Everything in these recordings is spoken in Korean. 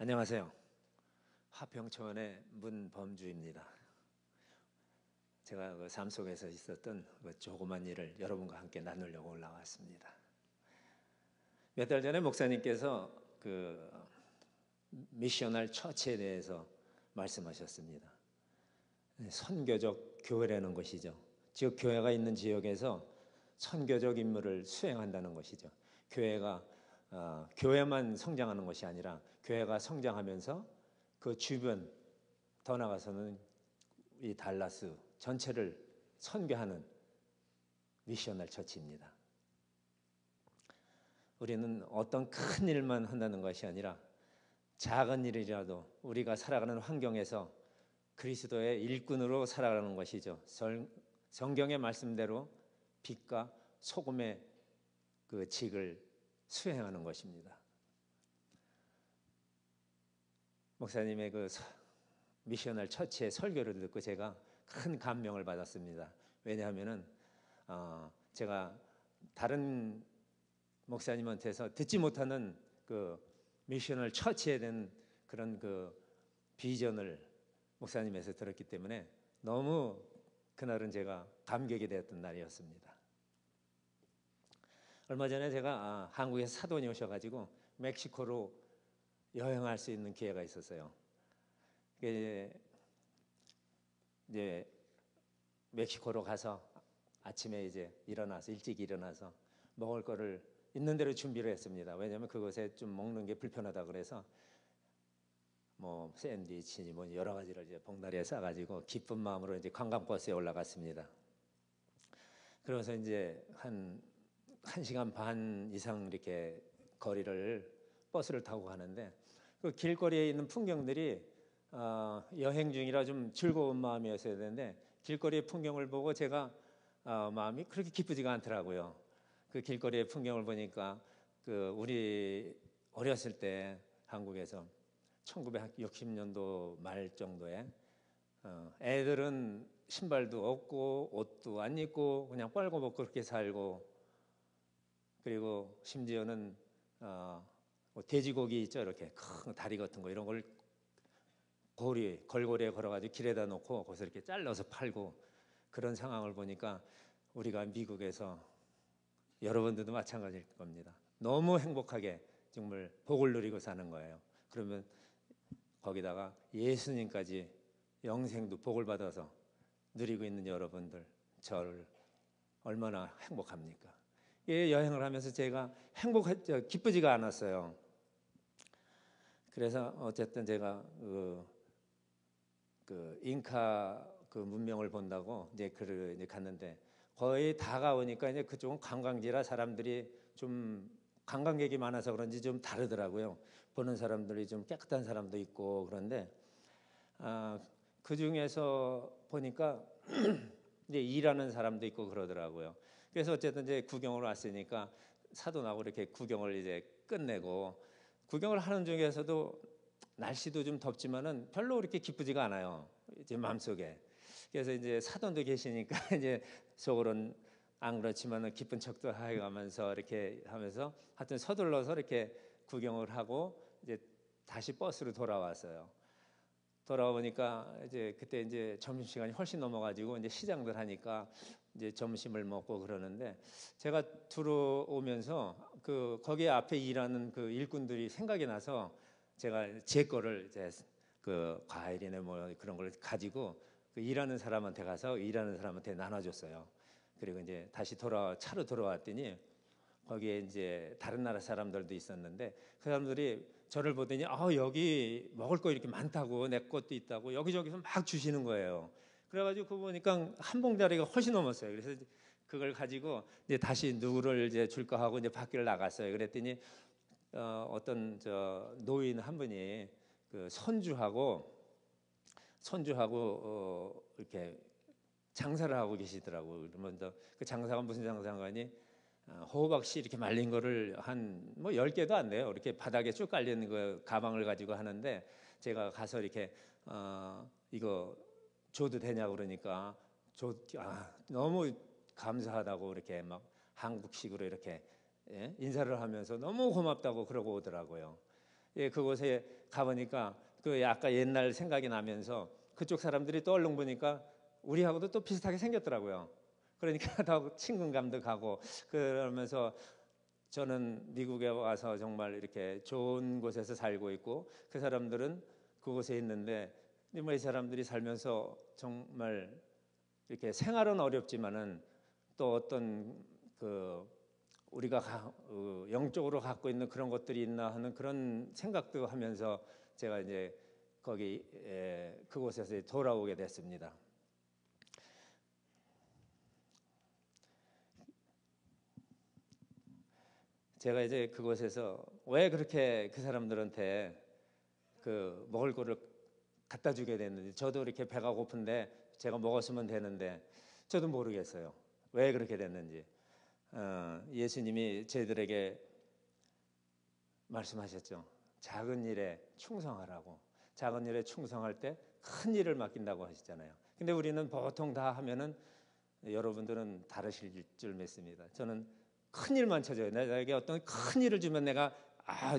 안녕하세요. 화평초원의 문범주입니다. 제가 삶 속에서 있었던 조그만 일을 여러분과 함께 나누려고 올라왔습니다. 몇 달 전에 목사님께서 미셔널 처치에 대해서 말씀하셨습니다. 선교적 교회라는 것이죠. 즉 교회가 있는 지역에서 선교적 임무를 수행한다는 것이죠. 교회만 성장하는 것이 아니라 교회가 성장하면서 그 주변, 더 나아가서는 이 달라스 전체를 선교하는 미셔널 처치입니다. 우리는 어떤 큰 일만 한다는 것이 아니라 작은 일이라도 우리가 살아가는 환경에서 그리스도의 일꾼으로 살아가는 것이죠. 성경의 말씀대로 빛과 소금의 그 직을 수행하는 것입니다. 목사님의 미셔널 처치의 설교를 듣고 제가 큰 감명을 받았습니다. 왜냐하면은 제가 다른 목사님한테서 듣지 못하는 미셔널 처치에 대한 그런 비전을 목사님에서 들었기 때문에 너무 그날은 제가 감격이 되었던 날이었습니다. 얼마 전에 제가 한국에 사돈이 오셔가지고 멕시코로 여행할 수 있는 기회가 있었어요. 이제 멕시코로 가서 아침에 일찍 일어나서 먹을 거를 있는 대로 준비를 했습니다. 왜냐하면 그곳에 좀 먹는 게 불편하다 그래서 샌드위치 여러 가지를 봉다리에 싸가지고 기쁜 마음으로 관광버스에 올라갔습니다. 그래서 한 1시간 반 이상 이렇게 거리를 버스를 타고 가는데 그 길거리에 있는 풍경들이 여행 중이라 좀 즐거운 마음이었어야 되는데 길거리의 풍경을 보고 제가 마음이 그렇게 기쁘지가 않더라고요. 그 길거리의 풍경을 보니까 우리 어렸을 때 한국에서 1960년도 말 정도에 애들은 신발도 없고 옷도 안 입고 그냥 빨고먹고 그렇게 살고, 그리고 심지어는 돼지고기 있죠, 이렇게 큰 다리 같은 거 이런 걸 걸고리에 걸어가지고 길에다 놓고 거기서 이렇게 잘라서 팔고, 그런 상황을 보니까 우리가 미국에서 여러분들도 마찬가지일 겁니다. 너무 행복하게 정말 복을 누리고 사는 거예요. 그러면 거기다가 예수님까지 영생도 복을 받아서 누리고 있는 여러분들, 저를 얼마나 행복합니까? 이 여행을 하면서 제가 기쁘지가 않았어요. 그래서 어쨌든 제가 잉카 문명을 본다고 이제 갔는데 거의 다 가보니까 이제 그쪽은 관광지라 사람들이 좀 관광객이 많아서 그런지 좀 다르더라고요. 보는 사람들이 좀 깨끗한 사람도 있고 그런데 그 중에서 보니까 이제 일하는 사람도 있고 그러더라고요. 그래서 어쨌든 이제 구경을 왔으니까 사돈하고 이렇게 구경을 이제 끝내고, 구경을 하는 중에서도 날씨도 좀 덥지만은 별로 그렇게 기쁘지가 않아요, 이제 마음속에. 그래서 이제 사돈도 계시니까 이제 속으로는 안 그렇지만은 기쁜 척도 해가면서 이렇게 하면서 하여튼 서둘러서 이렇게 구경을 하고 이제 다시 버스로 돌아왔어요. 돌아와 보니까 그때 이제 점심시간이 훨씬 넘어가지고 이제 시장들 하니까 이제 점심을 먹고 그러는데, 제가 들어오면서 거기 앞에 일하는 일꾼들이 생각이 나서 제가 제 거를 과일이나 그런 걸 가지고 일하는 사람한테 가서 일하는 사람한테 나눠줬어요. 그리고 이제 다시 차로 돌아왔더니 거기에 이제 다른 나라 사람들도 있었는데 그 사람들이 저를 보더니 여기 먹을 거 이렇게 많다고, 내 것도 있다고 여기저기서 막 주시는 거예요. 그래가지고 그거 보니까 한 봉다리가 훨씬 넘었어요. 그래서 그걸 가지고 이제 다시 누구를 이제 줄까 하고 이제 밖을 나갔어요. 그랬더니 어떤 노인 한 분이 손주하고 이렇게 장사를 하고 계시더라고요. 그러면 그 장사가 무슨 장사가니 호박씨 이렇게 말린 거를 한 10개도 안 돼요. 이렇게 바닥에 쭉 깔려있는 거 가방을 가지고 하는데, 제가 가서 이렇게 이거 줘도 되냐고 그러니까 너무 감사하다고 이렇게 막 한국식으로 이렇게 인사를 하면서 너무 고맙다고 그러고 오더라고요. 예, 그곳에 가보니까 그 아까 옛날 생각이 나면서 그쪽 사람들이 또 얼른 보니까 우리하고도 또 비슷하게 생겼더라고요. 그러니까 더 친근감도 가고 그러면서 저는 미국에 와서 정말 이렇게 좋은 곳에서 살고 있고 그 사람들은 그곳에 있는데 뭐 이 사람들이 살면서 정말 이렇게 생활은 어렵지만은 또 어떤 그 우리가 영적으로 갖고 있는 그런 것들이 있나 하는 그런 생각도 하면서 제가 이제 거기 그곳에서 돌아오게 됐습니다. 제가 이제 그곳에서 왜 그렇게 그 사람들한테 그 먹을 거를 갖다 주게 됐는지, 저도 이렇게 배가 고픈데 제가 먹었으면 되는데 저도 모르겠어요. 왜 그렇게 됐는지. 예수님이 저희들에게 말씀하셨죠. 작은 일에 충성하라고. 작은 일에 충성할 때 큰 일을 맡긴다고 하시잖아요. 근데 우리는 보통 다 하면은 여러분들은 다르실 줄 믿습니다. 저는 큰 일만 찾아요. 나에게 어떤 큰 일을 주면 내가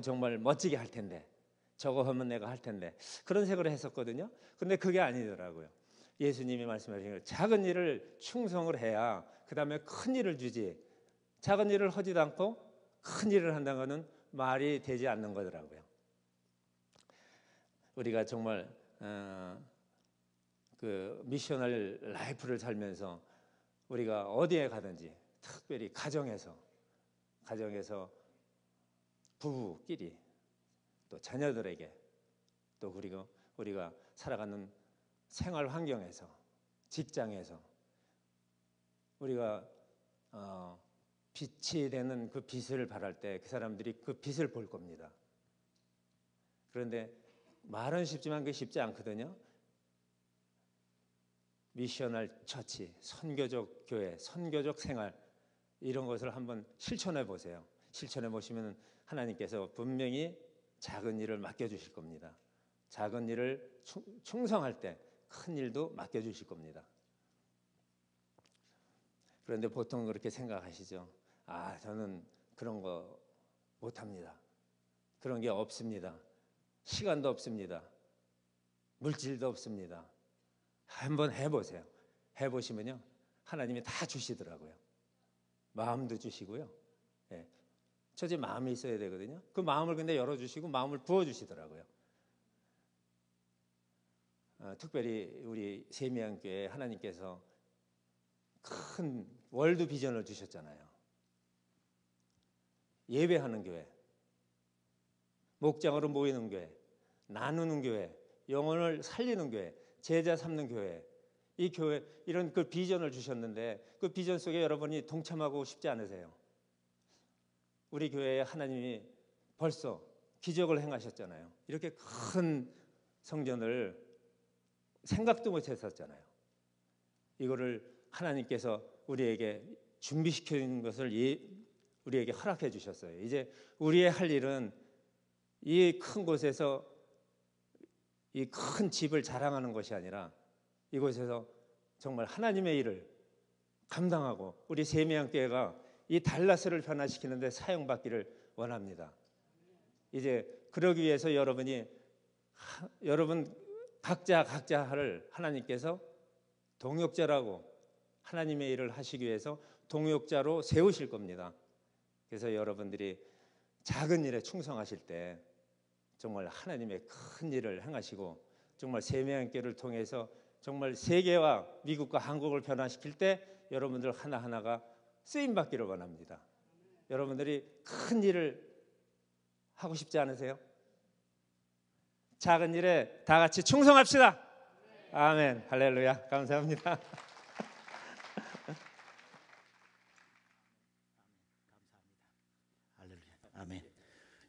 정말 멋지게 할 텐데, 저거 하면 내가 할 텐데, 그런 생각을 했었거든요. 근데 그게 아니더라고요. 예수님이 말씀하신 거 작은 일을 충성을 해야 그 다음에 큰 일을 주지, 작은 일을 하지도 않고 큰 일을 한다는 것은 말이 되지 않는 거더라고요. 우리가 정말 그 미셔널 라이프를 살면서 우리가 어디에 가든지 특별히 가정에서 부부끼리 또 자녀들에게 또 그리고 우리가 살아가는 생활 환경에서 직장에서 우리가 빛이 되는 그 빛을 발할 때 그 사람들이 그 빛을 볼 겁니다. 그런데 말은 쉽지만 그게 쉽지 않거든요. 미셔널 처치, 선교적 교회, 선교적 생활 이런 것을 한번 실천해 보세요. 실천해 보시면 하나님께서 분명히 작은 일을 맡겨주실 겁니다. 작은 일을 충성할 때 큰 일도 맡겨주실 겁니다. 그런데 보통 그렇게 생각하시죠. 저는 그런 거 못합니다. 그런 게 없습니다. 시간도 없습니다. 물질도 없습니다. 한번 해보세요. 해보시면요, 하나님이 다 주시더라고요. 마음도 주시고요. 예. 첫째 마음이 있어야 되거든요. 그 마음을 근데 열어주시고 마음을 부어주시더라고요. 특별히 우리 세미양교회 하나님께서 큰 월드 비전을 주셨잖아요. 예배하는 교회, 목장으로 모이는 교회, 나누는 교회, 영혼을 살리는 교회, 제자 삼는 교회, 이 교회 이런 그 비전을 주셨는데 그 비전 속에 여러분이 동참하고 싶지 않으세요? 우리 교회에 하나님이 벌써 기적을 행하셨잖아요. 이렇게 큰 성전을 생각도 못 했었잖아요. 이거를 하나님께서 우리에게 준비시켜 주는 것을 우리에게 허락해 주셨어요. 이제 우리의 할 일은 이 큰 곳에서 이 큰 집을 자랑하는 것이 아니라 이곳에서 정말 하나님의 일을 감당하고 우리 세미양교회가 이 달라스를 변화시키는 데 사용받기를 원합니다. 이제 그러기 위해서 여러분 각자를 하나님께서 동역자라고 하나님의 일을 하시기 위해서 동역자로 세우실 겁니다. 그래서 여러분들이 작은 일에 충성하실 때 정말 하나님의 큰 일을 행하시고 정말 세미양교회를 통해서 정말 세계와 미국과 한국을 변화시킬 때 여러분들 하나하나가 쓰임받기를 원합니다. 여러분들이 큰 일을 하고 싶지 않으세요? 작은 일에 다 같이 충성합시다. 아멘. 할렐루야. 감사합니다. 할렐루야. 아멘.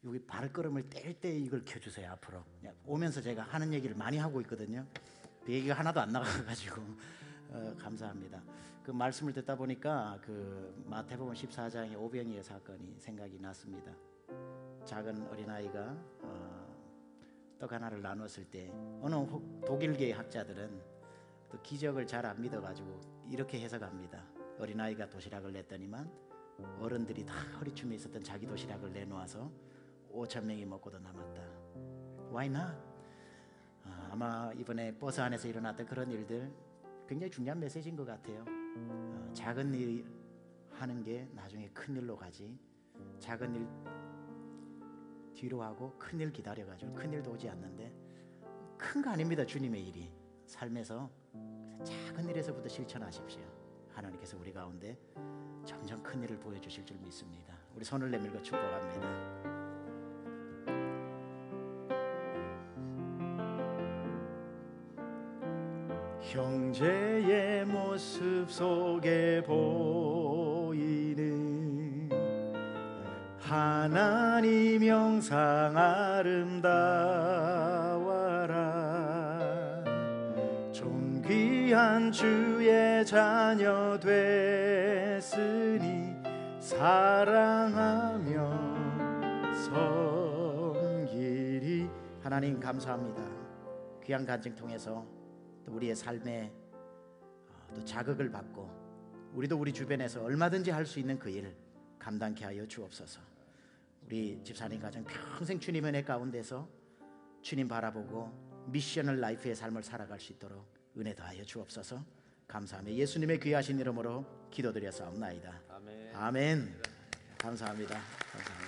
여기 발걸음을 뗄 때 이걸 켜주세요. 앞으로 오면서 제가 하는 얘기를 많이 하고 있거든요. 그 얘기가 하나도 안 나가가지고 감사합니다. 그 말씀을 듣다 보니까 그 마태복음 14장의 오병이어 사건이 생각이 났습니다. 작은 어린아이가 떡 하나를 나눴을 때 어느 독일계 학자들은 또 기적을 잘 안 믿어가지고 이렇게 해석합니다. 어린아이가 도시락을 냈더니만 어른들이 다 허리춤에 있었던 자기 도시락을 내놓아서 5,000명이 먹고도 남았다. Why not? 아마 이번에 버스 안에서 일어났던 그런 일들 굉장히 중요한 메시지인 것 같아요. 작은 일 하는 게 나중에 큰 일로 가지. 작은 일 뒤로 하고 큰 일 기다려가지고 큰 일도 오지 않는데, 큰 거 아닙니다. 주님의 일이 삶에서 작은 일에서부터 실천하십시오. 하나님께서 우리 가운데 점점 큰 일을 보여주실 줄 믿습니다. 우리 손을 내밀고 축복합니다. 형제의 모습 속에 보이는 하나님 형상 아름다워라. 존귀한 주의 자녀 됐으니 사랑하며 섬기리. 하나님 감사합니다. 귀한 간증 통해서 또 우리의 삶에 또 자극을 받고 우리도 우리 주변에서 얼마든지 할 수 있는 그 일 감당케 하여 주옵소서. 우리 집사님 가정 평생 주님의 은혜 가운데서 주님 바라보고 미셔널 라이프의 삶을 살아갈 수 있도록 은혜 더하여 주옵소서. 감사하며 예수님의 귀하신 이름으로 기도드렸사옵나이다. 아멘. 아멘. 감사합니다. 감사합니다.